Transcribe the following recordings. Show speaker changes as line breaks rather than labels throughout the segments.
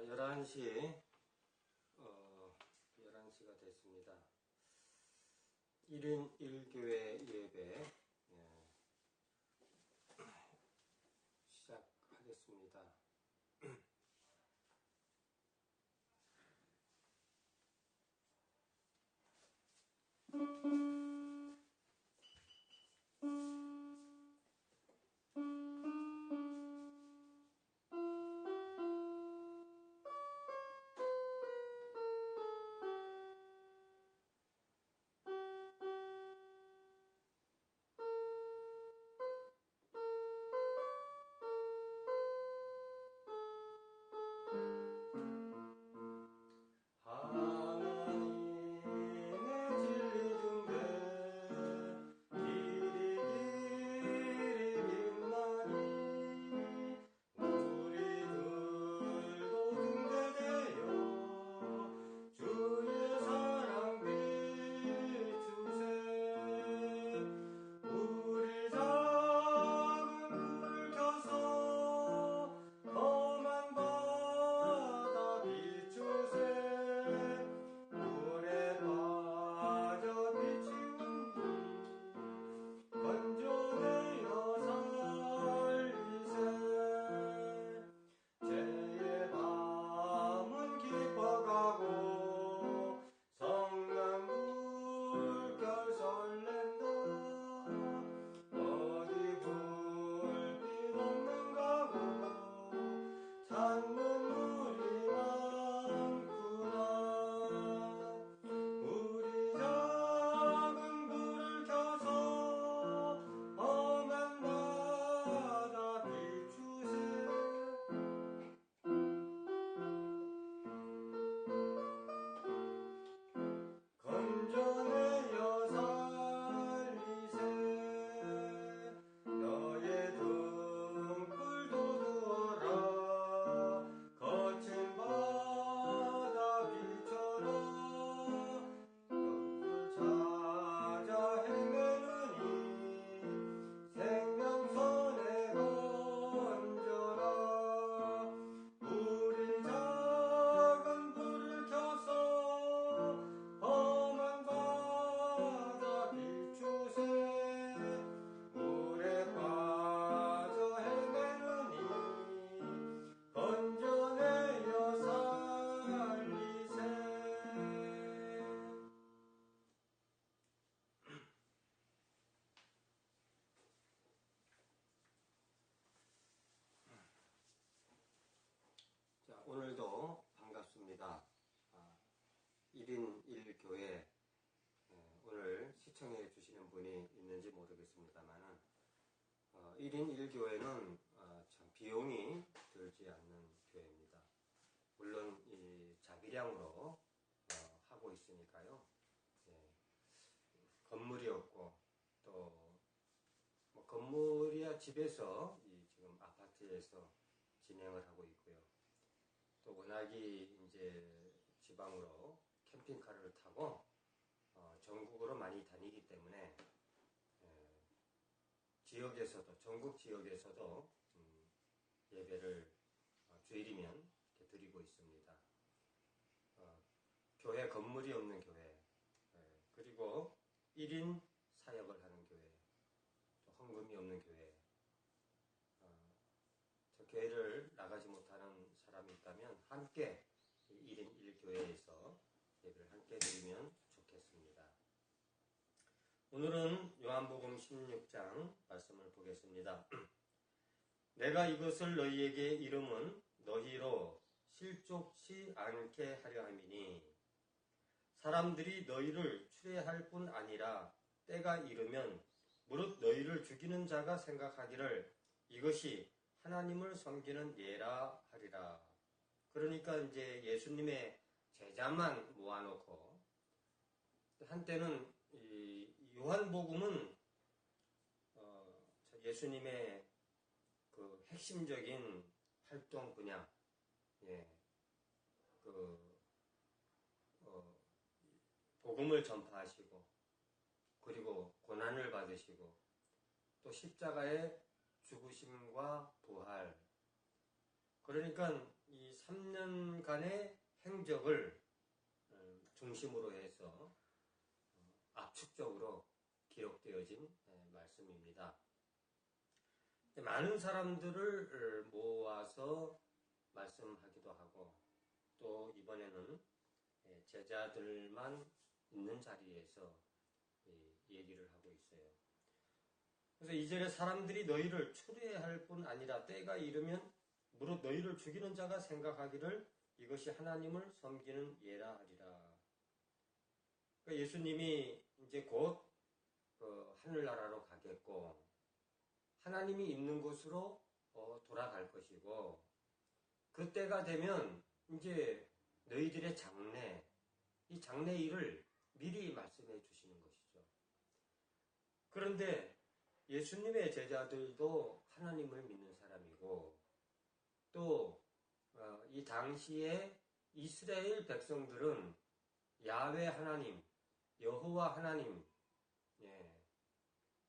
11시, 11시가 됐습니다. 1인 1교회 예배, 시작하겠습니다. 자, 오늘도 반갑습니다. 1인 1교회, 오늘 시청해 주시는 분이 있는지 모르겠습니다만은, 1인 1교회는 참 비용이 들지 않는 교회입니다. 물론 이 자비량으로 하고 있으니까요. 건물이 없고 또 뭐 건물이야 집에서 지금 아파트에서 진행을 하고 있고요. 또 워낙이 이제 지방으로 캠핑카를 타고 전국으로 많이 다니기 때문에 지역에서도 전국 지역에서도 예배를 주일이면 이렇게 드리고 있습니다. 교회 건물이 없는 교회, 그리고 1인 사역을 하는 교회, 또 헌금이 없는 교회, 저 교회를 나가지 못하는 사람이 있다면 함께 1인 1교회에서 예배를 함께 드리면 좋겠습니다. 오늘은 요한복음 16장 말씀을 보겠습니다. 내가 이것을 너희에게 이름은 너희로 실족치 않게 하려 함이니 사람들이 너희를 추례할 뿐 아니라 때가 이르면 무릇 너희를 죽이는 자가 생각하기를 이것이 하나님을 섬기는 예라 하리라. 그러니까 이제 예수님의 제자만 모아놓고 한때는 이 요한복음은 예수님의 그 핵심적인 활동 분야, 복음을 전파하시고 그리고 고난을 받으시고 또 십자가의 죽으심과 부활, 그러니까 이 3년간의 행적을 중심으로 해서 압축적으로 기록되어진 말씀입니다. 많은 사람들을 모아서 말씀하기도 하고 또 이번에는 제자들만 있는 자리에서 얘기를 하고 있어요. 그래서 이전에 사람들이 너희를 추리할 뿐 아니라 때가 이르면 무릇 너희를 죽이는 자가 생각하기를 이것이 하나님을 섬기는 예라 하리라. 그러니까 예수님이 이제 곧 하늘나라로 가겠고 하나님이 있는 곳으로 돌아갈 것이고 그때가 되면 이제 너희들의 장래, 이 장래 일을 미리 말씀해 주시는 것이죠. 그런데 예수님의 제자들도 하나님을 믿는 사람이고 또 이 당시에 이스라엘 백성들은 야훼 하나님, 여호와 하나님,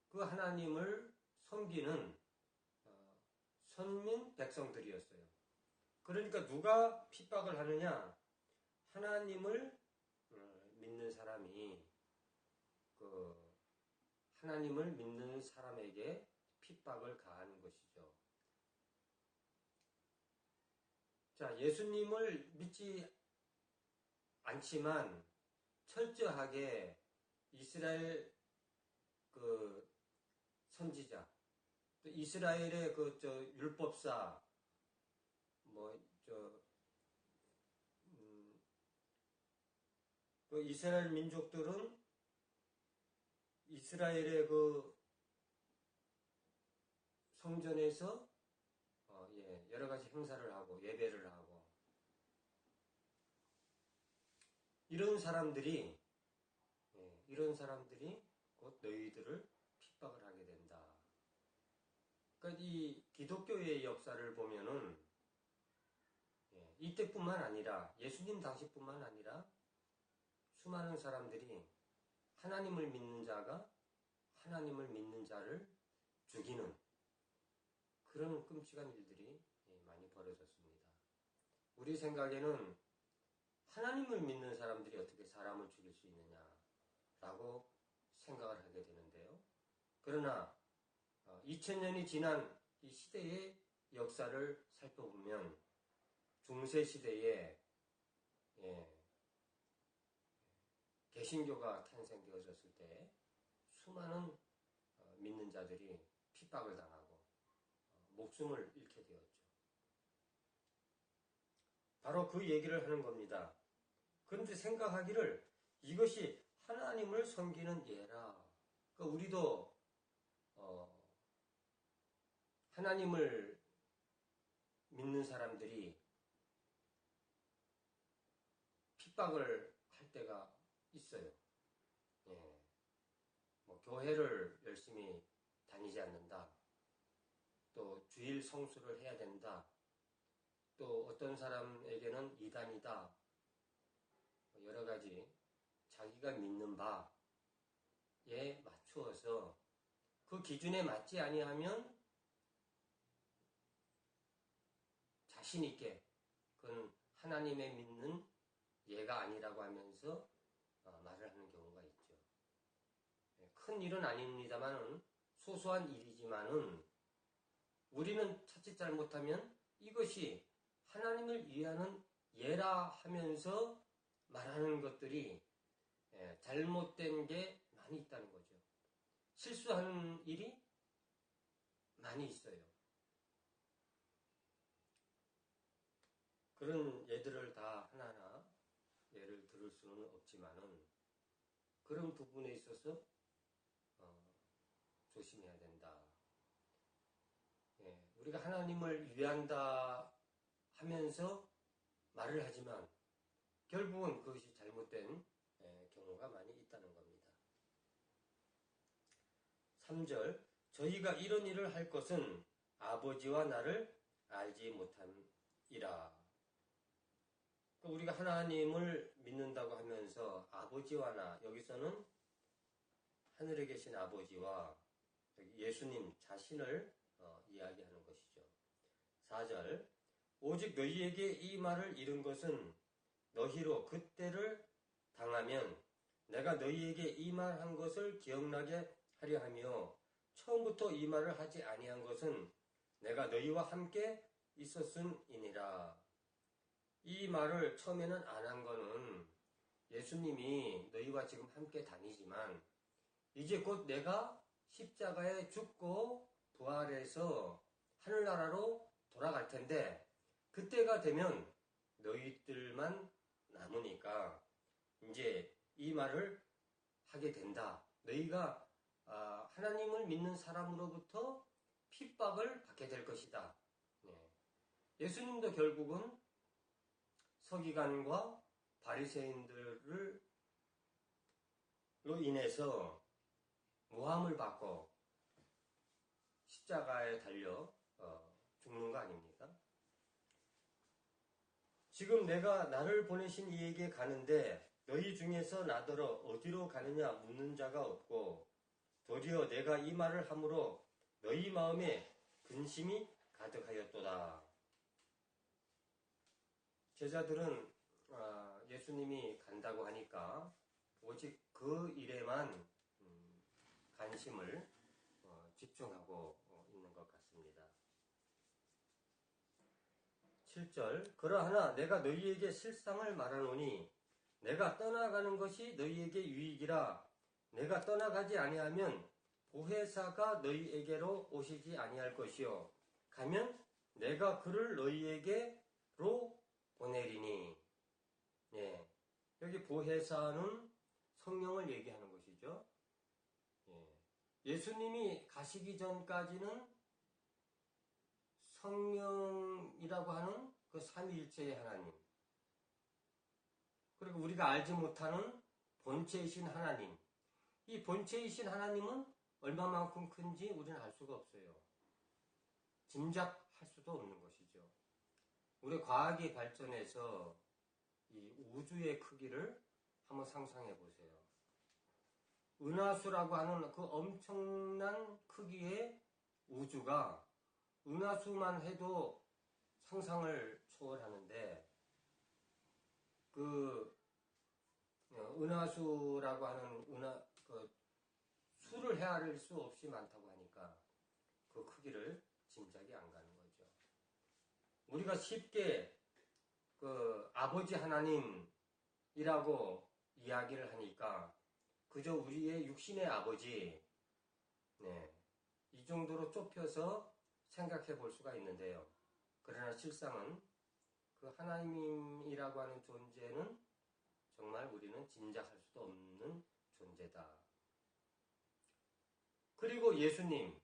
그 하나님을 섬기는 선민 백성들이었어요. 그러니까 누가 핍박을 하느냐? 하나님을 믿는 사람이 하나님을 믿는 사람에게 핍박을 가하는 것이죠. 자, 예수님을 믿지 않지만 철저하게 이스라엘 선지자, 또 이스라엘의 율법사, 이스라엘 민족들은 이스라엘의 성전에서 여러 가지 행사를 하고 예배를 하고 이런 사람들이 곧 너희들을 핍박을 하게 된다. 그러니까 이 기독교의 역사를 보면은 이때뿐만 아니라 예수님 당시뿐만 아니라 수많은 사람들이 하나님을 믿는 자가 하나님을 믿는 자를 죽이는 그런 끔찍한 일들이 많이 벌어졌습니다. 우리 생각에는 하나님을 믿는 사람들이 어떻게 사람을 죽일 수 있느냐라고 생각을 하게 되는데요. 그러나 2000년이 지난 이 시대의 역사를 살펴보면 중세시대에 개신교가 탄생되어졌을 때 수많은 믿는 자들이 핍박을 당하고 목숨을 잃게 되었죠. 바로 그 얘기를 하는 겁니다. 그런데 생각하기를 이것이 하나님을 섬기는 예라. 그러니까 우리도 하나님을 믿는 사람들이 핍박을 할 때가 있어요. 교회를 열심히 다니지 않는다. 또 주일 성수를 해야 된다. 또 어떤 사람에게는 이단이다. 여러 가지 자기가 믿는 바에 맞추어서 그 기준에 맞지 아니하면 자신 있게 그건 하나님의 믿는 예가 아니라고 하면서 말을 하는 경우가 있죠. 큰 일은 아닙니다만은 소소한 일이지만은 우리는 자칫 잘못하면 이것이 하나님을 위하는 예라 하면서 말하는 것들이 잘못된 게 많이 있다는 거죠. 실수하는 일이 많이 있어요. 그런 예들을 다 하나하나 예를 들을 수는 없지만은 그런 부분에 있어서 조심해야 된다. 우리가 하나님을 위한다 하면서 말을 하지만 결국은 그것이 잘못된 경우가 많이 있다는 겁니다. 3절 저희가 이런 일을 할 것은 아버지와 나를 알지 못함이라. 우리가 하나님을 믿는다고 하면서 아버지와 나, 여기서는 하늘에 계신 아버지와 예수님 자신을 이야기하는 것이죠. 4절 오직 너희에게 이 말을 이룬 것은 너희로 그때를 당하면 내가 너희에게 이 말 한 것을 기억나게 하려 하며 처음부터 이 말을 하지 아니한 것은 내가 너희와 함께 있었음이니라. 이 말을 처음에는 안 한 거는 예수님이 너희와 지금 함께 다니지만 이제 곧 내가 십자가에 죽고 부활해서 하늘나라로 돌아갈 텐데 그때가 되면 너희들만 남으니까 이제 이 말을 하게 된다. 너희가 하나님을 믿는 사람으로부터 핍박을 받게 될 것이다. 예수님도 결국은 서기관과 바리새인들로 인해서 모함을 받고 십자가에 달려 죽는 거 아닙니까? 지금 내가 나를 보내신 이에게 가는데 너희 중에서 나더러 어디로 가느냐 묻는 자가 없고 도리어 내가 이 말을 함으로 너희 마음에 근심이 가득하였도다. 제자들은 예수님이 간다고 하니까 오직 그 일에만 관심을 집중하고 있는 것 같습니다. 7절 그러하나 내가 너희에게 실상을 말하노니 내가 떠나가는 것이 너희에게 유익이라. 내가 떠나가지 아니하면 보혜사가 너희에게로 오시지 아니할 것이요 가면 내가 그를 너희에게로 보내리니. 여기 보혜사는 성령을 얘기하는 것이죠. 예수님이 가시기 전까지는 성령이라고 하는 그 삼위일체의 하나님, 그리고 우리가 알지 못하는 본체이신 하나님, 이 본체이신 하나님은 얼마만큼 큰지 우리는 알 수가 없어요. 짐작할 수도 없는 것이죠. 우리 과학이 발전해서 이 우주의 크기를 한번 상상해 보세요. 은하수라고 하는 그 엄청난 크기의 우주가 은하수만 해도 상상을 초월하는데 그 은하수라고 하는 수를 헤아릴 수 없이 많다고 하니까 그 크기를 짐작이 안 가는 거죠. 우리가 쉽게 그 아버지 하나님이라고 이야기를 하니까 그저 우리의 육신의 아버지, 이 정도로 좁혀서 생각해 볼 수가 있는데요. 그러나 실상은 그 하나님이라고 하는 존재는 정말 우리는 짐작할 수도 없는 존재다. 그리고 예수님은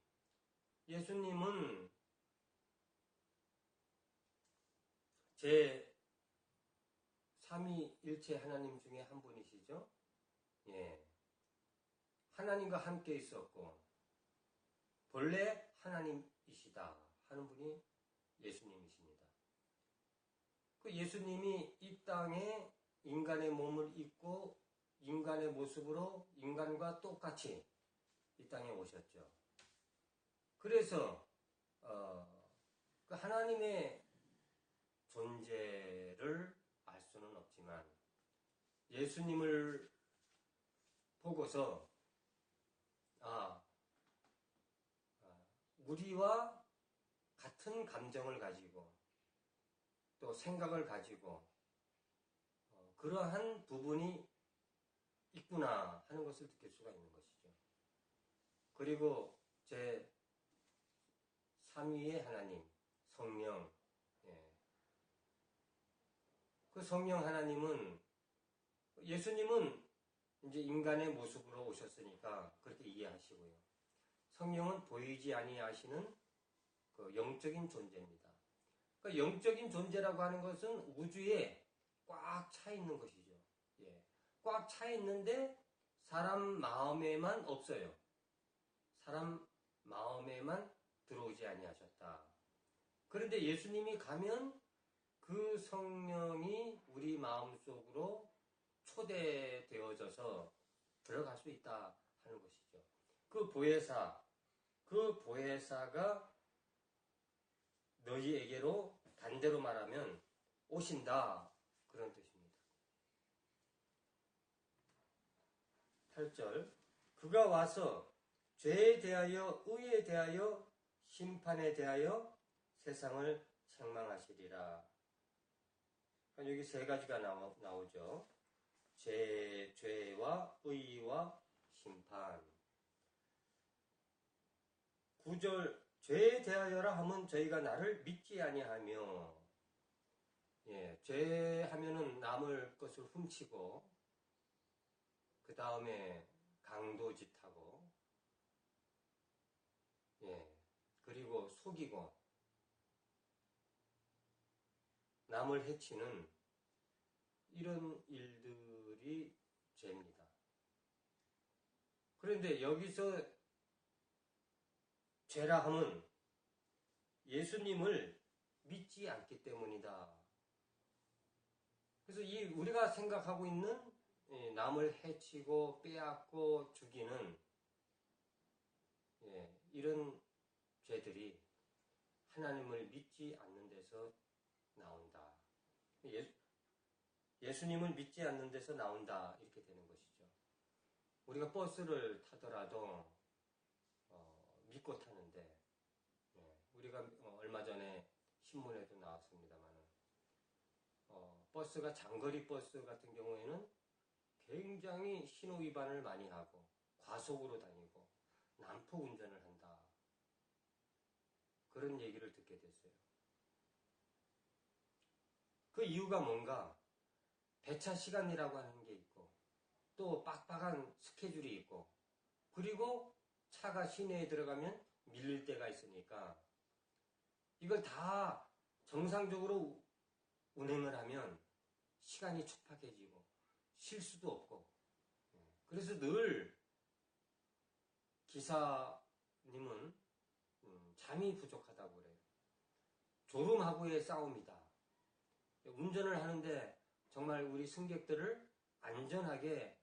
제 삼위일체 하나님 중에 한 분이시죠. 하나님과 함께 있었고 본래 하나님이시다 하는 분이 예수님이십니다. 그 예수님이 이 땅에 인간의 몸을 입고 인간의 모습으로 인간과 똑같이 이 땅에 오셨죠. 그래서 그 하나님의 존재를 알 수는 없지만 예수님을 보고서 우리와 같은 감정을 가지고 또 생각을 가지고 그러한 부분이 있구나 하는 것을 느낄 수가 있는 것이죠. 그리고 제 3위의 하나님, 성령, 그 성령 하나님은 예수님은 이제 인간의 모습으로 오셨으니까 그렇게 이해하시고요. 성령은 보이지 아니하시는 그 영적인 존재입니다. 그 영적인 존재라고 하는 것은 우주에 꽉 차 있는 것이죠. 꽉 차 있는데 사람 마음에만 없어요. 사람 마음에만 들어오지 아니하셨다. 그런데 예수님이 가면 그 성령이 우리 마음속으로 초대되어져서 들어갈 수 있다 하는 것이죠. 그 보혜사가 너희에게로 반대로 말하면 오신다 그런 뜻입니다. 8절 그가 와서 죄에 대하여 의에 대하여 심판에 대하여 세상을 책망하시리라. 여기 세 가지가 나오죠. 죄와 의와 심판. 9절 죄에 대하여라 하면 저희가 나를 믿지 아니하며, 죄하면은 남을 것을 훔치고 그 다음에 강도짓하고, 그리고 속이고 남을 해치는 이런 일들이 죄입니다. 그런데 여기서 죄라 함은 예수님을 믿지 않기 때문이다. 그래서 우리가 생각하고 있는 남을 해치고 빼앗고 죽이는 이런 죄들이 하나님을 믿지 않는 데서 나온다. 예수님을 믿지 않는 데서 나온다. 이렇게 되는 것이죠. 우리가 버스를 타더라도 믿고 타는데, 우리가 얼마 전에 신문에도 나왔습니다만, 버스가 장거리 버스 같은 경우에는 굉장히 신호 위반을 많이 하고 과속으로 다니고 난폭 운전을 한다. 그런 얘기를 듣게 됐어요. 그 이유가 뭔가? 배차 시간이라고 하는 게 있고 또 빡빡한 스케줄이 있고 그리고 차가 시내에 들어가면 밀릴 때가 있으니까 이걸 다 정상적으로 운행을 하면 시간이 촉박해지고 실수도 없고 그래서 늘 기사님은 잠이 부족하다고 그래요. 졸음하고의 싸움이다. 운전을 하는데 정말 우리 승객들을 안전하게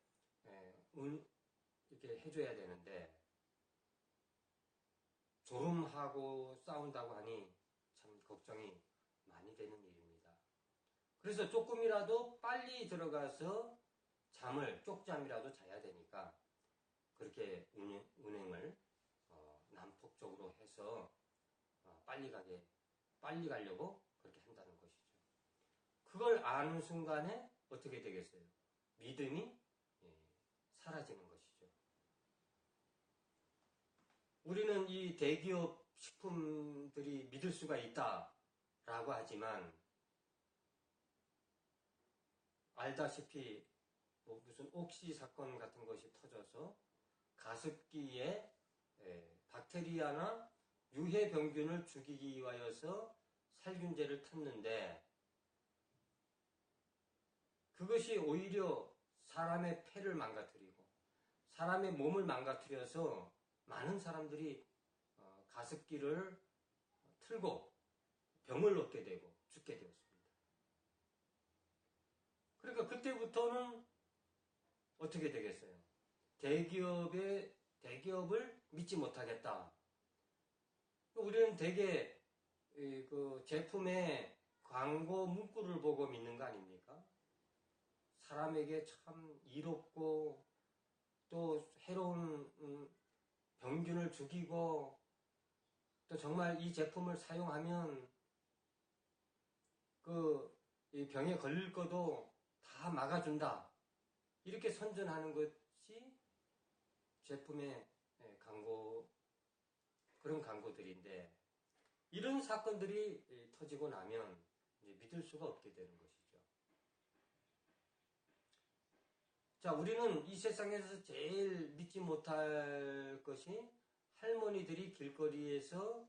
이렇게 해줘야 되는데 졸음하고 싸운다고 하니 참 걱정이 많이 되는 일입니다. 그래서 조금이라도 빨리 들어가서 쪽잠이라도 자야 되니까 그렇게 운행을 난폭적으로 해서 빨리 가려고 그렇게 한다는 것이죠. 그걸 아는 순간에 어떻게 되겠어요? 믿음이 사라지는 것이죠. 우리는 이 대기업 식품들이 믿을 수가 있다라고 하지만 알다시피 무슨 옥시 사건 같은 것이 터져서 가습기에 박테리아나 유해 병균을 죽이기 위하여서 살균제를 탔는데 그것이 오히려 사람의 폐를 망가뜨리고 사람의 몸을 망가뜨려서 많은 사람들이 가습기를 틀고 병을 얻게 되고 죽게 되었습니다. 그러니까 그때부터는 어떻게 되겠어요? 대기업을 믿지 못하겠다. 우리는 대개 그 제품의 광고 문구를 보고 믿는 거 아닙니까? 사람에게 참 이롭고 또 해로운 병균을 죽이고 또 정말 이 제품을 사용하면 이 병에 걸릴 것도 다 막아준다. 이렇게 선전하는 것이 제품의 그런 광고들인데 이런 사건들이 터지고 나면 이제 믿을 수가 없게 되는 것이죠. 자, 우리는 이 세상에서 제일 믿지 못할 것이 할머니들이 길거리에서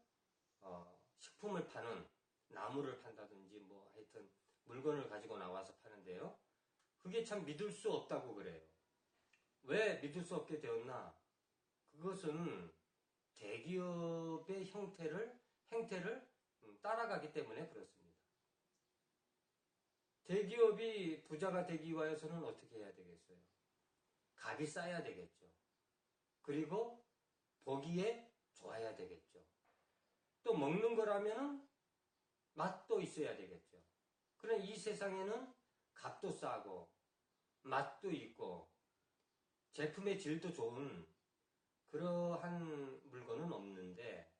식품을 파는 나무를 판다든지 뭐 하여튼 물건을 가지고 나와서 파는데요. 그게 참 믿을 수 없다고 그래요. 왜 믿을 수 없게 되었나? 그것은 대기업의 행태를 따라가기 때문에 그렇습니다. 대기업이 부자가 되기 위해서는 어떻게 해야 되겠어요? 값이 싸야 되겠죠. 그리고 보기에 좋아야 되겠죠. 또 먹는 거라면은 맛도 있어야 되겠죠. 그러나 이 세상에는 값도 싸고 맛도 있고 제품의 질도 좋은 그러한 물건은 없는데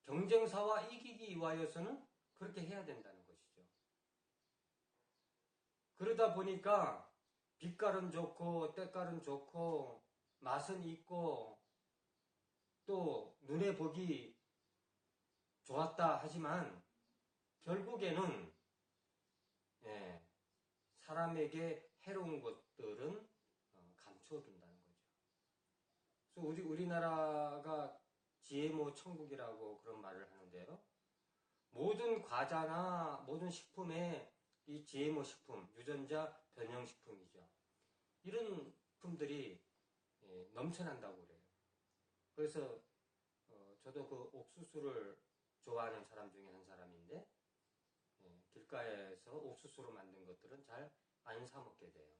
경쟁사와 이기기 위하여서는 그렇게 해야 된다는 것이죠. 그러다 보니까 빛깔은 좋고 때깔은 좋고 맛은 있고 또 눈에 보기 좋았다 하지만 결국에는 사람에게 해로운 것들은 감추어둔다는 거죠. 그래서 우리나라가 GMO 천국이라고 그런 말을 하는데요. 모든 과자나 모든 식품에 이 GMO 식품, 유전자 변형 식품이죠. 이런 품들이 넘쳐난다고 그래요. 그래서 저도 그 옥수수를 좋아하는 사람 중에 한 사람인데 길가에서 옥수수로 만든 것들은 잘 안 사 먹게 돼요.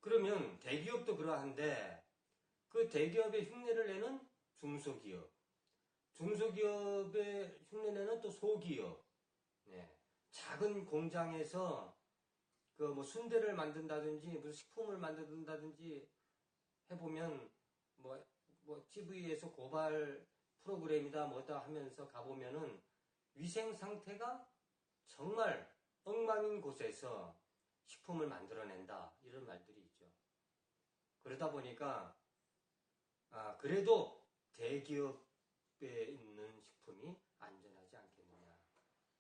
그러면 대기업도 그러한데 그 대기업의 흉내를 내는 중소기업, 중소기업의 흉내내는 또 소기업, 작은 공장에서 그 뭐 순대를 만든다든지 무슨 식품을 만든다든지 해보면 뭐 TV에서 고발 프로그램이다 뭐다 하면서 가보면은 위생 상태가 정말 엉망인 곳에서 식품을 만들어낸다 이런 말들이 있죠. 그러다 보니까 그래도 대기업에 있는 식품이 안전하지 않겠느냐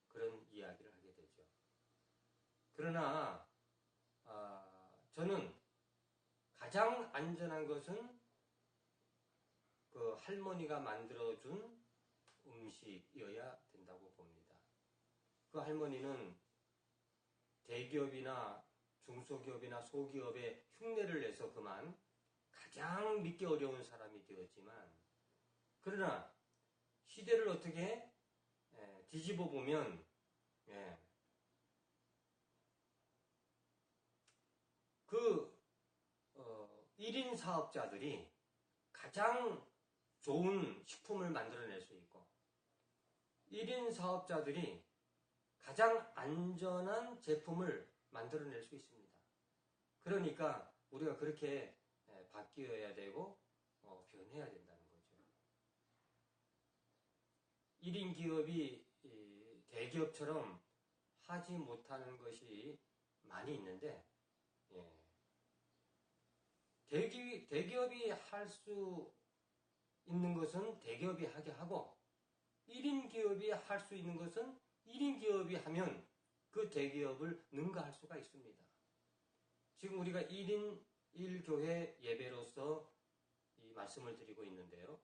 그런 이야기를 하게 되죠. 그러나 저는 가장 안전한 것은 그 할머니가 만들어준 음식이어야 된다고 봅니다. 그 할머니는 대기업이나 중소기업이나 소기업에 흉내를 내서 그만 가장 믿기 어려운 사람이 되었지만 그러나 시대를 어떻게 뒤집어 보면 그 1인 사업자들이 가장 좋은 식품을 만들어낼 수 있고 1인 사업자들이 가장 안전한 제품을 만들어낼 수 있습니다. 그러니까 우리가 그렇게 바뀌어야 되고 변해야 된다는 거죠. 1인 기업이 대기업처럼 하지 못하는 것이 많이 있는데 대기업이 할 수 있는 것은 대기업이 하게 하고 1인 기업이 할 수 있는 것은 1인 기업이 하면 그 대기업을 능가할 수가 있습니다. 지금 우리가 1인 1교회 예배로서 이 말씀을 드리고 있는데요.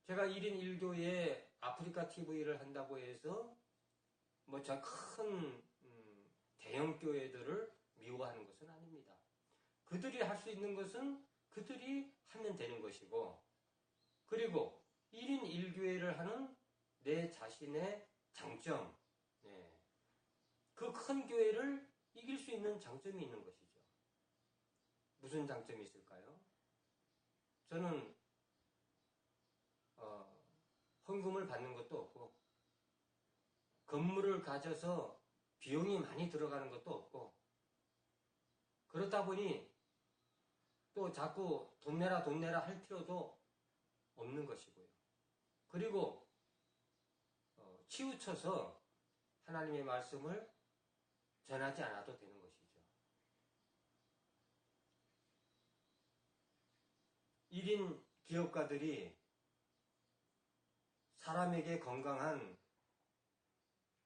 제가 1인 1교회에 아프리카 TV를 한다고 해서 뭐 저 큰 대형 교회들을 미워하는 것은 아닙니다. 그들이 할 수 있는 것은 그들이 하면 되는 것이고 그리고 1인 1교회를 하는 내 자신의 장점, 그 큰 교회를 이길 수 있는 장점이 있는 것이죠. 무슨 장점이 있을까요? 저는 헌금을 받는 것도 없고 건물을 가져서 비용이 많이 들어가는 것도 없고 그렇다 보니 또 자꾸 돈 내라 할 필요도 없는 것이고요. 그리고 치우쳐서 하나님의 말씀을 전하지 않아도 되는 것이죠. 1인 기업가들이 사람에게 건강한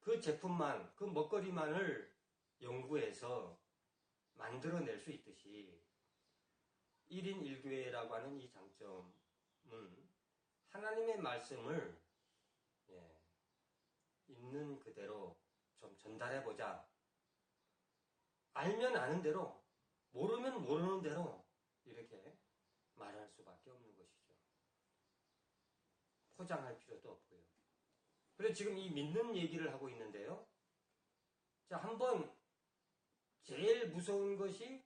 그 제품만, 그 먹거리만을 연구해서 만들어낼 수 있듯이 1인 1교회라고 하는 이 장점은 하나님의 말씀을 있는 그대로 좀 전달해보자. 알면 아는 대로, 모르면 모르는 대로 이렇게 말할 수밖에 없는 것이죠. 포장할 필요도 없고요. 그래서 지금 이 믿는 얘기를 하고 있는데요. 자, 한번 제일 무서운 것이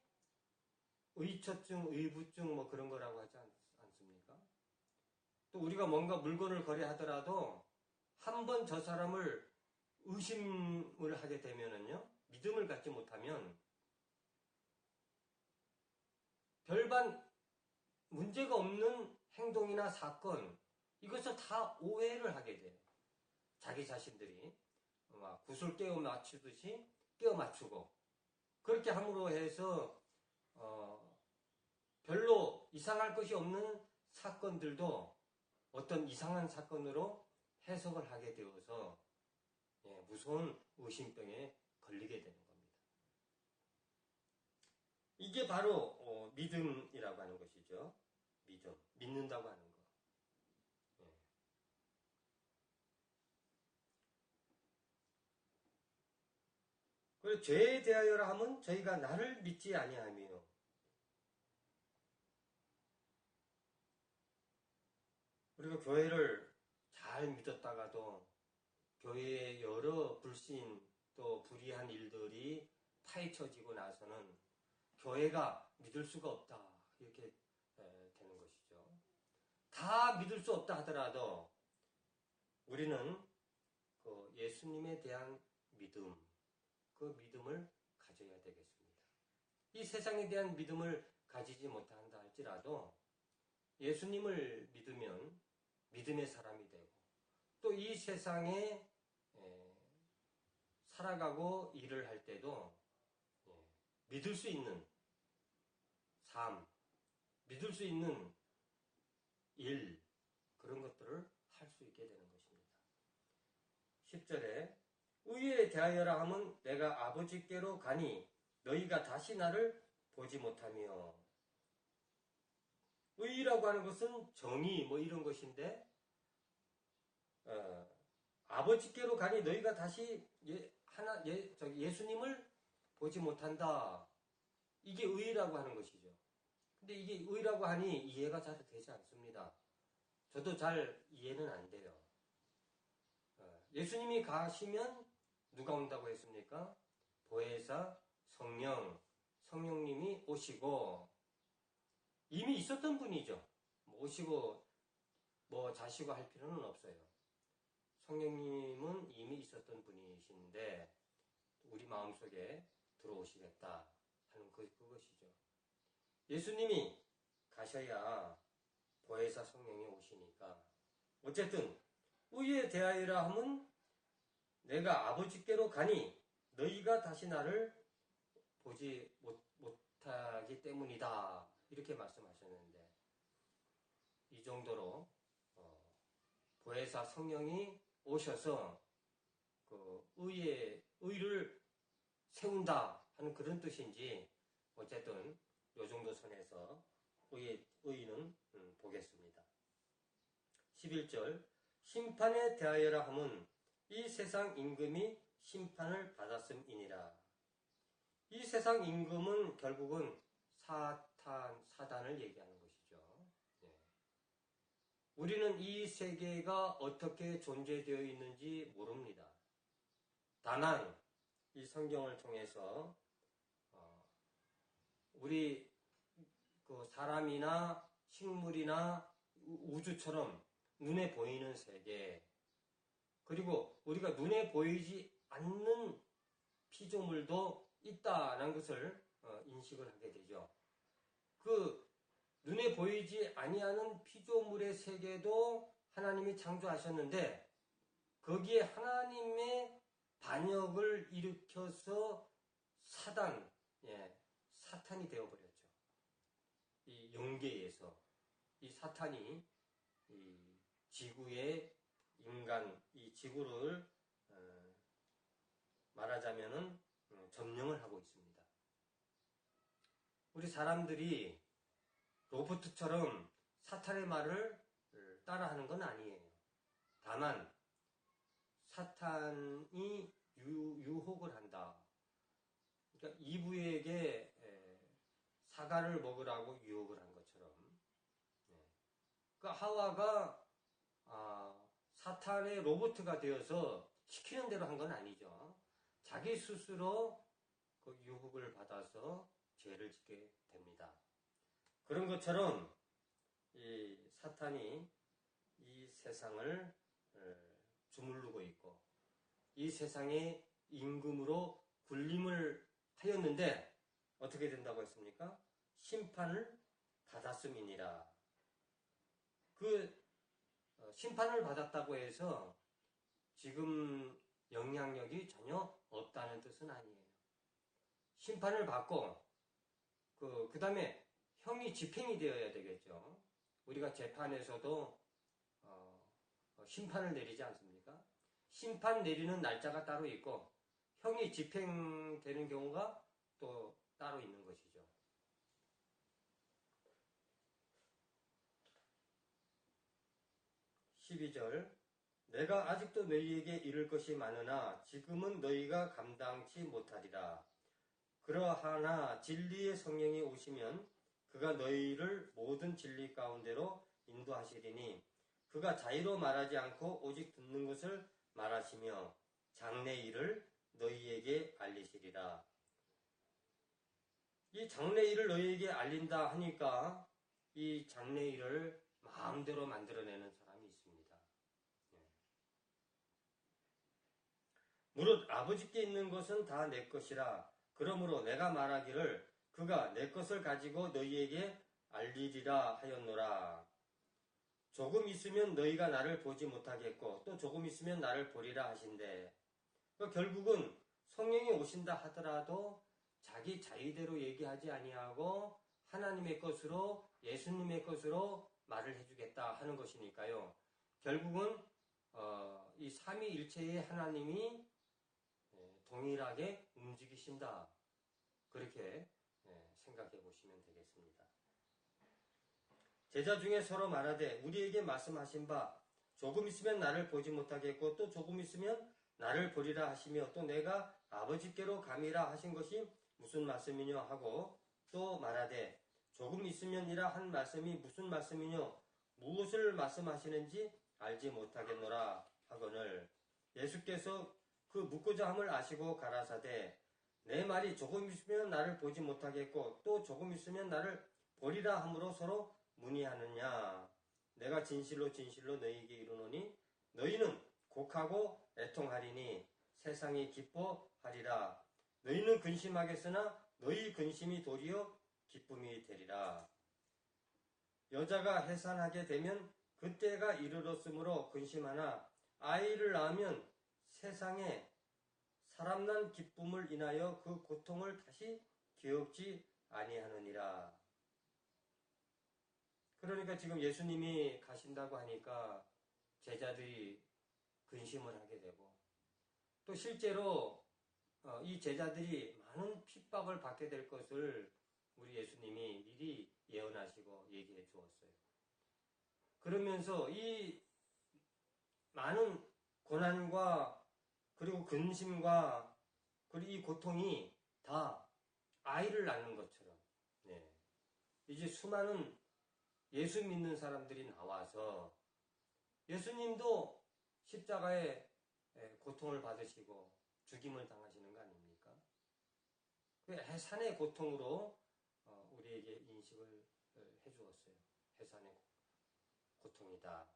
의처증, 의부증 뭐 그런 거라고 하지 않습니까? 또 우리가 뭔가 물건을 거래하더라도 한 번 저 사람을 의심을 하게 되면은요, 믿음을 갖지 못하면 별반 문제가 없는 행동이나 사건, 이것을 다 오해를 하게 돼요. 자기 자신들이 막 구슬 깨워 맞추듯이 깨워 맞추고, 그렇게 함으로 해서 별로 이상할 것이 없는 사건들도 어떤 이상한 사건으로 해석을 하게 되어서 무서운 의심병에 걸리게 되는 겁니다. 이게 바로 믿음이라고 하는 것이죠. 믿음, 믿는다고 하는 거. 그리고 죄에 대하여라 함은 저희가 나를 믿지 아니하며, 우리가 교회를 잘 믿었다가도 교회의 여러 불신 또 불의한 일들이 파헤쳐지고 나서는 교회가 믿을 수가 없다, 이렇게 되는 것이죠. 다 믿을 수 없다 하더라도 우리는 그 예수님에 대한 믿음, 그 믿음을 가져야 되겠습니다. 이 세상에 대한 믿음을 가지지 못한다 할지라도 예수님을 믿으면 믿음의 사람이 되고, 또 이 세상에 살아가고 일을 할 때도 믿을 수 있는 삶, 믿을 수 있는 일, 그런 것들을 할 수 있게 되는 것입니다. 10절에 의에 대하여라 함은 내가 아버지께로 가니 너희가 다시 나를 보지 못하며, 의라고 하는 것은 정의 뭐 이런 것인데, 아버지께로 가니 너희가 다시 예수님을 보지 못한다, 이게 의라고 하는 것이죠. 근데 이게 의라고 하니 이해가 잘 되지 않습니다. 저도 잘 이해는 안 돼요. 예수님이 가시면 누가 온다고 했습니까? 보혜사 성령님이 오시고, 이미 있었던 분이죠. 오시고 뭐 자시고 할 필요는 없어요. 성령님은 이미 있었던 분이신데 우리 마음속에 들어오시겠다 하는 그것이죠. 예수님이 가셔야 보혜사 성령이 오시니까, 어쨌든 의에 대하여라 함은 내가 아버지께로 가니 너희가 다시 나를 보지 못하기 때문이다, 이렇게 말씀하셨는데, 이 정도로 보혜사 성령이 오셔서 그 의를 세운다 하는 그런 뜻인지, 어쨌든 요 정도 선에서 의는 보겠습니다. 11절 심판에 대하여라 함은 이 세상 임금이 심판을 받았음이니라. 이 세상 임금은 결국은 사단을 얘기하는 것이죠. 우리는 이 세계가 어떻게 존재되어 있는지 모릅니다. 다만 이 성경을 통해서 우리 그 사람이나 식물이나 우주처럼 눈에 보이는 세계, 그리고 우리가 눈에 보이지 않는 피조물도 있다는 것을 인식을 하게 되죠. 그 눈에 보이지 아니하는 피조물의 세계도 하나님이 창조하셨는데, 거기에 하나님의 반역을 일으켜서 사탄이 되어버렸죠. 이 영계에서 이 사탄이 이 지구의 인간, 이 지구를 말하자면은 점령을 하고 있습니다. 우리 사람들이 로봇처럼 사탄의 말을 따라하는 건 아니에요. 다만 사탄이 유혹을 한다. 그러니까 이브에게 사과를 먹으라고 유혹을 한 것처럼, 그 하와가 사탄의 로봇가 되어서 시키는 대로 한 건 아니죠. 자기 스스로 그 유혹을 받아서 죄를 짓게 됩니다. 그런 것처럼 이 사탄이 이 세상을 주물르고 있고 이 세상의 임금으로 군림을 하였는데 어떻게 된다고 했습니까? 심판을 받았음이니라. 그 심판을 받았다고 해서 지금 영향력이 전혀 없다는 뜻은 아니에요. 심판을 받고 그 다음에 형이 집행이 되어야 되겠죠. 우리가 재판에서도 심판을 내리지 않습니까? 심판 내리는 날짜가 따로 있고 형이 집행되는 경우가 또 따로 있는 것이죠. 12절 내가 아직도 너희에게 이를 것이 많으나 지금은 너희가 감당치 못하리라. 그러하나 진리의 성령이 오시면 그가 너희를 모든 진리 가운데로 인도하시리니 그가 자의로 말하지 않고 오직 듣는 것을 말하시며 장래 일을 너희에게 알리시리라. 이 장래 일을 너희에게 알린다 하니까 이 장래 일을 마음대로 만들어내는 사람이 있습니다. 무릇 아버지께 있는 것은 다 내 것이라. 그러므로 내가 말하기를 그가 내 것을 가지고 너희에게 알리리라 하였노라. 조금 있으면 너희가 나를 보지 못하겠고 또 조금 있으면 나를 보리라 하신대. 결국은 성령이 오신다 하더라도 자기 자의대로 얘기하지 아니하고 하나님의 것으로 예수님의 것으로 말을 해주겠다 하는 것이니까요. 결국은 이 삼위일체의 하나님이 동일하게 움직이신다. 그렇게 생각해 보시면 되겠습니다. 제자 중에 서로 말하되 우리에게 말씀하신 바 조금 있으면 나를 보지 못하겠고 또 조금 있으면 나를 보리라 하시며 또 내가 아버지께로 감이라 하신 것이 무슨 말씀이뇨 하고 또 말하되 조금 있으면이라 한 말씀이 무슨 말씀이뇨 무엇을 말씀하시는지 알지 못하겠노라 하거늘 예수께서 그 묻고자 함을 아시고 가라사대 내 말이 조금 있으면 나를 보지 못하겠고 또 조금 있으면 나를 보리라 함으로 서로 문의하느냐. 내가 진실로 진실로 너희에게 이르노니 너희는 곡하고 애통하리니 세상이 기뻐하리라. 너희는 근심하겠으나 너희 근심이 도리어 기쁨이 되리라. 여자가 해산하게 되면 그때가 이르렀으므로 근심하나 아이를 낳으면 세상에 사람난 기쁨을 인하여 그 고통을 다시 기억지 아니하느니라. 그러니까 지금 예수님이 가신다고 하니까 제자들이 근심을 하게 되고 또 실제로 이 제자들이 많은 핍박을 받게 될 것을 우리 예수님이 미리 예언하시고 얘기해 주었어요. 그러면서 이 많은 고난과 그리고 근심과 그리고 이 고통이 다 아이를 낳는 것처럼 이제 수많은 예수 믿는 사람들이 나와서 예수님도 십자가에 고통을 받으시고 죽임을 당하시는 거 아닙니까? 그 해산의 고통으로 우리에게 인식을 해주었어요. 해산의 고통이다.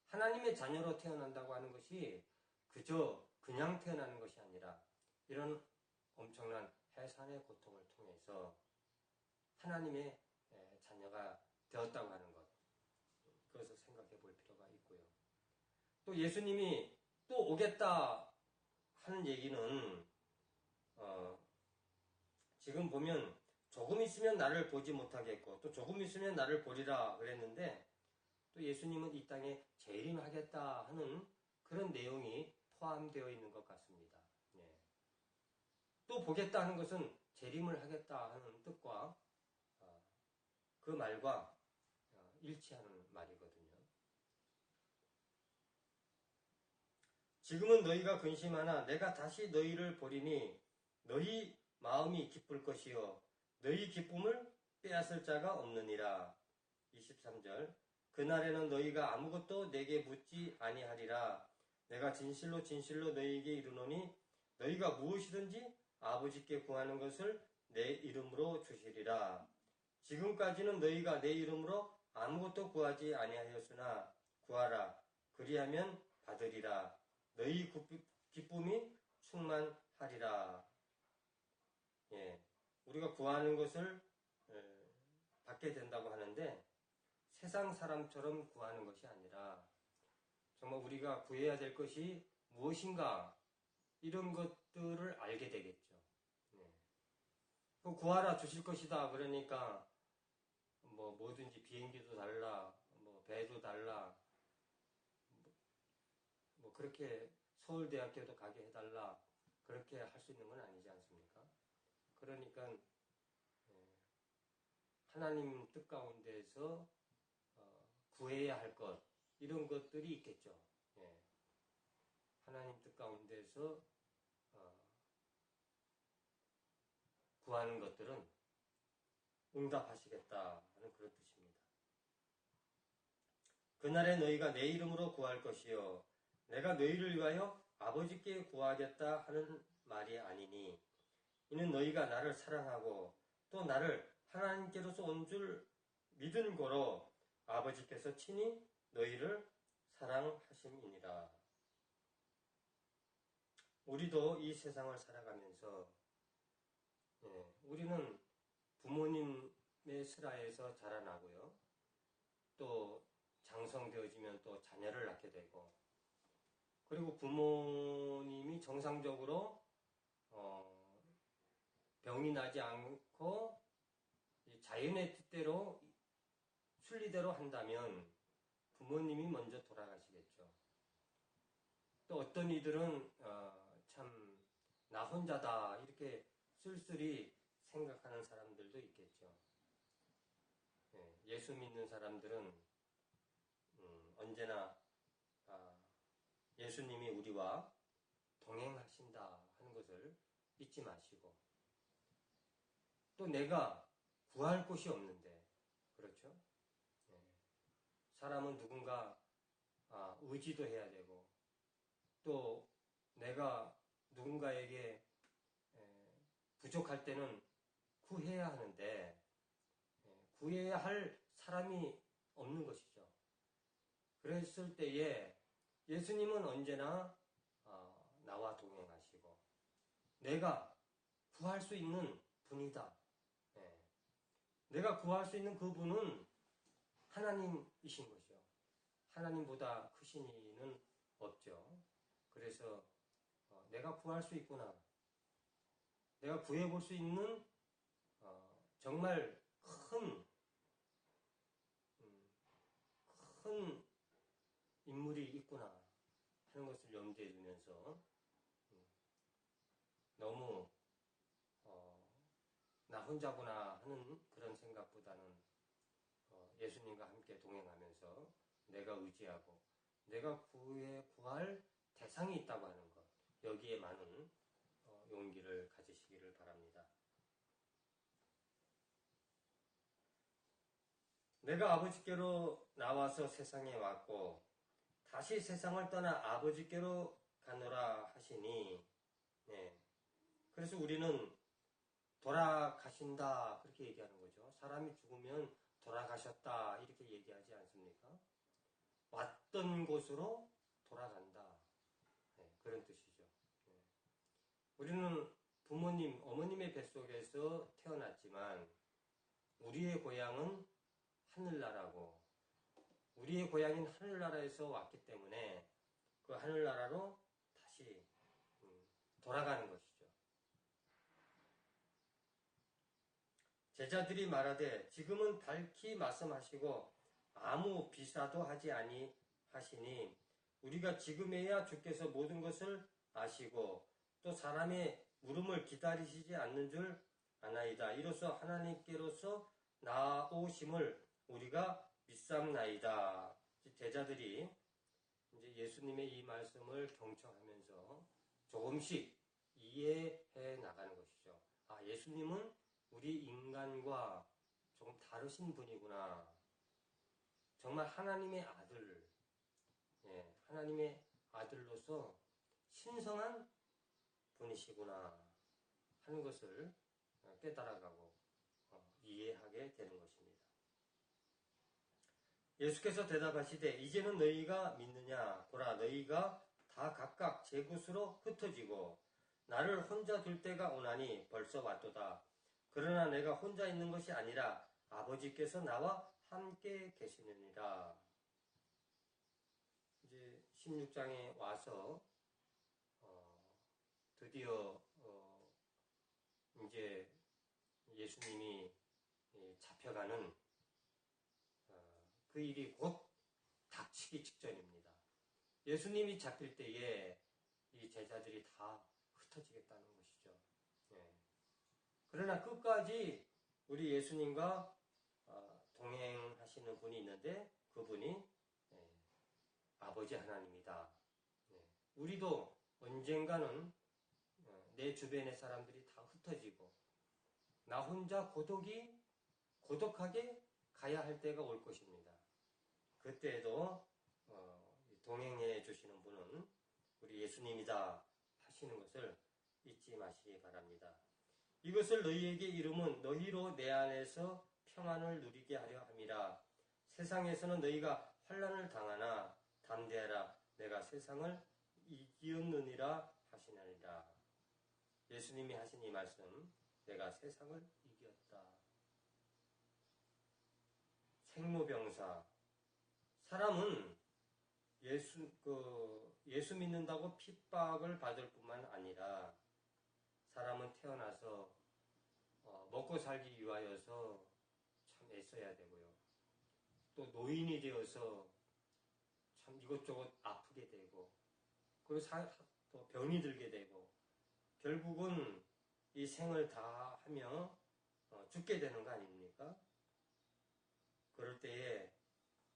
하나님의 자녀로 태어난다고 하는 것이 그저 그냥 태어나는 것이 아니라 이런 엄청난 해산의 고통을 통해서 하나님의 자녀가 되었다고 하는 것. 그것을 생각해 볼 필요가 있고요. 또 예수님이 또 오겠다 하는 얘기는 지금 보면 조금 있으면 나를 보지 못하겠고 또 조금 있으면 나를 보리라 그랬는데 또 예수님은 이 땅에 재림하겠다 하는 그런 내용이 포함되어 있는 것 같습니다. 또 보겠다 하는 것은 재림을 하겠다 하는 뜻과 그 말과 일치하는 말이거든요. 지금은 너희가 근심하나 내가 다시 너희를 보리니 너희 마음이 기쁠 것이요 너희 기쁨을 빼앗을 자가 없느니라. 23절 그날에는 너희가 아무것도 내게 묻지 아니하리라. 내가 진실로 진실로 너희에게 이르노니 너희가 무엇이든지 아버지께 구하는 것을 내 이름으로 주시리라. 지금까지는 너희가 내 이름으로 아무것도 구하지 아니하였으나 구하라. 그리하면 받으리라. 너희 기쁨이 충만하리라. 예, 우리가 구하는 것을 받게 된다고 하는데 세상 사람처럼 구하는 것이 아니라 정말 우리가 구해야 될 것이 무엇인가 이런 것들을 알게 되겠죠. 네. 구하라 주실 것이다. 그러니까 뭐 뭐든지 비행기도 달라, 뭐 배도 달라, 뭐 그렇게 서울대학교도 가게 해달라 그렇게 할 수 있는 건 아니지 않습니까? 그러니까 하나님 뜻 가운데서 구해야 할 것 이런 것들이 있겠죠. 예. 하나님 뜻 가운데서 구하는 것들은 응답하시겠다 하는 그런 뜻입니다. 그날에 너희가 내 이름으로 구할 것이요 내가 너희를 위하여 아버지께 구하겠다 하는 말이 아니니 이는 너희가 나를 사랑하고 또 나를 하나님께로서 온 줄 믿은 거로 아버지께서 친히 너희를 사랑하심이니라. 우리도 이 세상을 살아가면서 우리는 부모님의 슬하에서 자라나고요. 또 장성되어지면 또 자녀를 낳게 되고 그리고 부모님이 정상적으로 병이 나지 않고 자연의 뜻대로 순리대로 한다면 부모님이 먼저 돌아가시겠죠. 또 어떤 이들은 참 나 혼자다 이렇게 쓸쓸히 생각하는 사람들도 있겠죠. 예수 믿는 사람들은 언제나 예수님이 우리와 동행하신다 하는 것을 잊지 마시고 또 내가 구할 곳이 없는데 그렇죠? 사람은 누군가 의지도 해야 되고 또 내가 누군가에게 부족할 때는 구해야 하는데 구해야 할 사람이 없는 것이죠. 그랬을 때에 예수님은 언제나 나와 동행하시고 내가 구할 수 있는 분이다. 내가 구할 수 있는 그분은 하나님이신 것이요. 하나님보다 크신 이는 없죠. 그래서 내가 구할 수 있구나. 내가 구해볼 수 있는 정말 큰 인물이 있구나 하는 것을 염두에 두면서 너무 나 혼자구나 하는 그런 생각보다는 예수님과 함께 동행하면서 내가 의지하고 내가 구할 대상이 있다고 하는 것 여기에 많은 용기를 가지시기를 바랍니다. 내가 아버지께로 나와서 세상에 왔고 다시 세상을 떠나 아버지께로 가노라 하시니 그래서 우리는 돌아가신다 그렇게 얘기하는 거죠. 사람이 죽으면 돌아가셨다 이렇게 얘기하지 않습니까? 왔던 곳으로 돌아간다 그런 뜻이죠. 우리는 부모님, 어머님의 뱃속에서 태어났지만 우리의 고향은 하늘나라고 우리의 고향인 하늘나라에서 왔기 때문에 그 하늘나라로 다시 돌아가는 것이죠. 제자들이 말하되 지금은 밝히 말씀하시고 아무 비사도 하지 아니하시니 우리가 지금에야 주께서 모든 것을 아시고 또 사람의 물음을 기다리시지 않는 줄 아나이다. 이로써 하나님께로서 나오심을 우리가 믿삼나이다. 제자들이 이제 예수님의 이 말씀을 경청하면서 조금씩 이해해 나가는 것이죠. 예수님은 우리 인간과 조금 다르신 분이구나. 정말 하나님의 아들, 하나님의 아들로서 신성한 분이시구나 하는 것을 깨달아가고 이해하게 되는 것입니다. 예수께서 대답하시되 이제는 너희가 믿느냐? 보라, 너희가 다 각각 제 곳으로 흩어지고 나를 혼자 둘 때가 오나니 벌써 왔도다. 그러나 내가 혼자 있는 것이 아니라 아버지께서 나와 함께 계시느니라. 이제 16장에 와서 드디어 이제 예수님이 잡혀가는 그 일이 곧 닥치기 직전입니다. 예수님이 잡힐 때에 이 제자들이 다 흩어지겠다는 것이죠. 예. 그러나 끝까지 우리 예수님과 동행하시는 분이 있는데 그분이 아버지 하나님이다. 우리도 언젠가는 내 주변의 사람들이 다 흩어지고 나 혼자 고독하게 가야 할 때가 올 것입니다. 그때에도 동행해 주시는 분은 우리 예수님이다 하시는 것을 잊지 마시기 바랍니다. 이것을 너희에게 이름은 너희로 내 안에서 평안을 누리게 하려 함이라. 세상에서는 너희가 환난을 당하나 담대하라. 내가 세상을 이기었느니라 하시느니라. 예수님이 하신 이 말씀, 내가 세상을 이겼다. 생로병사. 사람은 예수 믿는다고 핍박을 받을 뿐만 아니라 사람은 태어나서 먹고 살기 위하여서 참 애써야 되고요. 또 노인이 되어서 참 이것저것 아프게 되고 그리고 또 병이 들게 되고 결국은 이 생을 다 하며 죽게 되는 거 아닙니까? 그럴 때에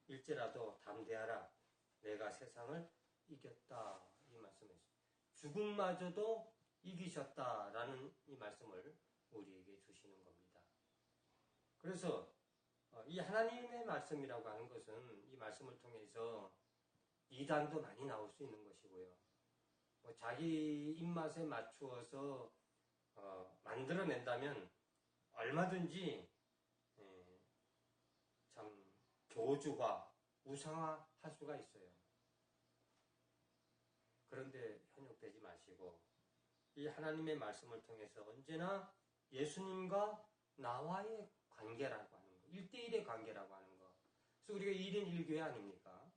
일제라도 담대하라. 내가 세상을 이겼다. 이 말씀이었습니다. 죽음마저도 이기셨다라는 이 말씀을 우리에게 주시는 겁니다. 그래서 이 하나님의 말씀이라고 하는 것은 이 말씀을 통해서 이단도 많이 나올 수 있는 것이고요. 자기 입맛에 맞추어서 만들어낸다면 얼마든지 참 교주화, 우상화할 수가 있어요. 그런데 현혹되지 마시고 이 하나님의 말씀을 통해서 언제나 예수님과 나와의 관계라고 하는 거, 1대1의 관계라고 하는 거. 그래서 우리가 1인 1교회 아닙니까?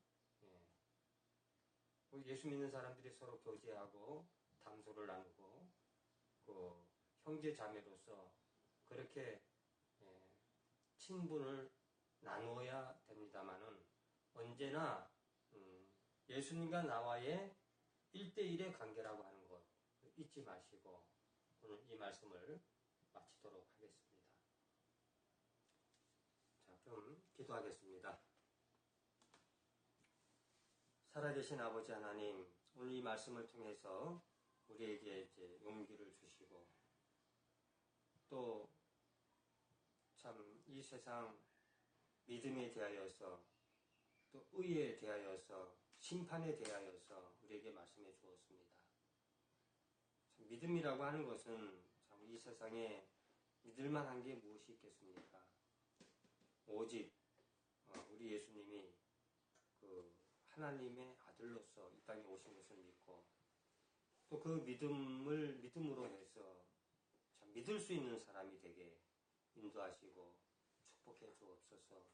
예수 믿는 사람들이 서로 교제하고 담소를 나누고 그 형제 자매로서 그렇게 친분을 나누어야 됩니다만은 언제나 예수님과 나와의 1대1의 관계라고 하는 것 잊지 마시고 오늘 이 말씀을 마치도록 하겠습니다. 자, 그럼 기도하겠습니다. 살아계신 아버지 하나님, 오늘 이 말씀을 통해서 우리에게 이제 용기를 주시고 또 참 이 세상 믿음에 대하여서 또 의에 대하여서 심판에 대하여서 우리에게 말씀해 주었습니다. 참 믿음이라고 하는 것은 참 이 세상에 믿을만한 게 무엇이 있겠습니까? 오직 우리 예수님이 그 하나님의 아들로서 이 땅에 오신 것을 믿고 또 그 믿음으로 해서 참 믿을 수 있는 사람이 되게 인도하시고 축복해 주옵소서.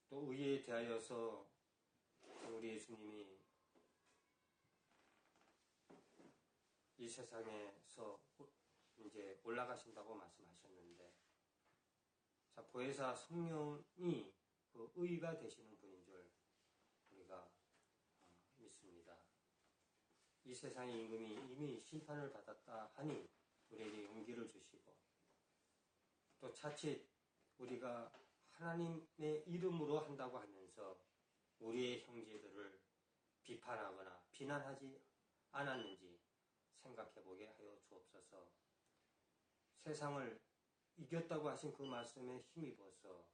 또 의에 대하여서 우리 예수님이 이 세상에서 이제 올라가신다고 말씀하셨는데 자, 보혜사 성령이 그 의가 되시는 분인 줄 우리가 믿습니다. 이 세상의 임금이 이미 심판을 받았다 하니 우리에게 용기를 주시고 또 자칫 우리가 하나님의 이름으로 한다고 하면서 우리의 형제들을 비판하거나 비난하지 않았는지 생각해보게 하여 주옵소서. 세상을 이겼다고 하신 그 말씀에 힘입어서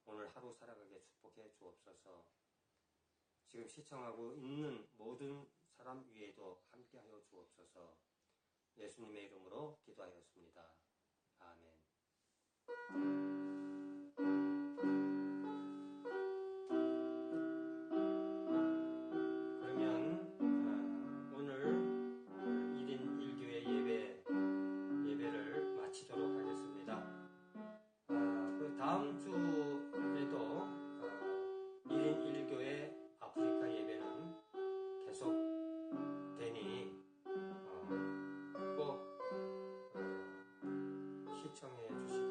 오늘 하루 살아가게 축복해 주옵소서. 지금 시청하고 있는 모든 사람 위에도 함께하여 주옵소서. 예수님의 이름으로 기도하였습니다. 아멘. 그러면 오늘 1인 1교회 예배를 마치도록 하겠습니다. 그 다음 주에도 1인 1교회 아프리카 예배는 계속 되니 꼭 시청해 주시기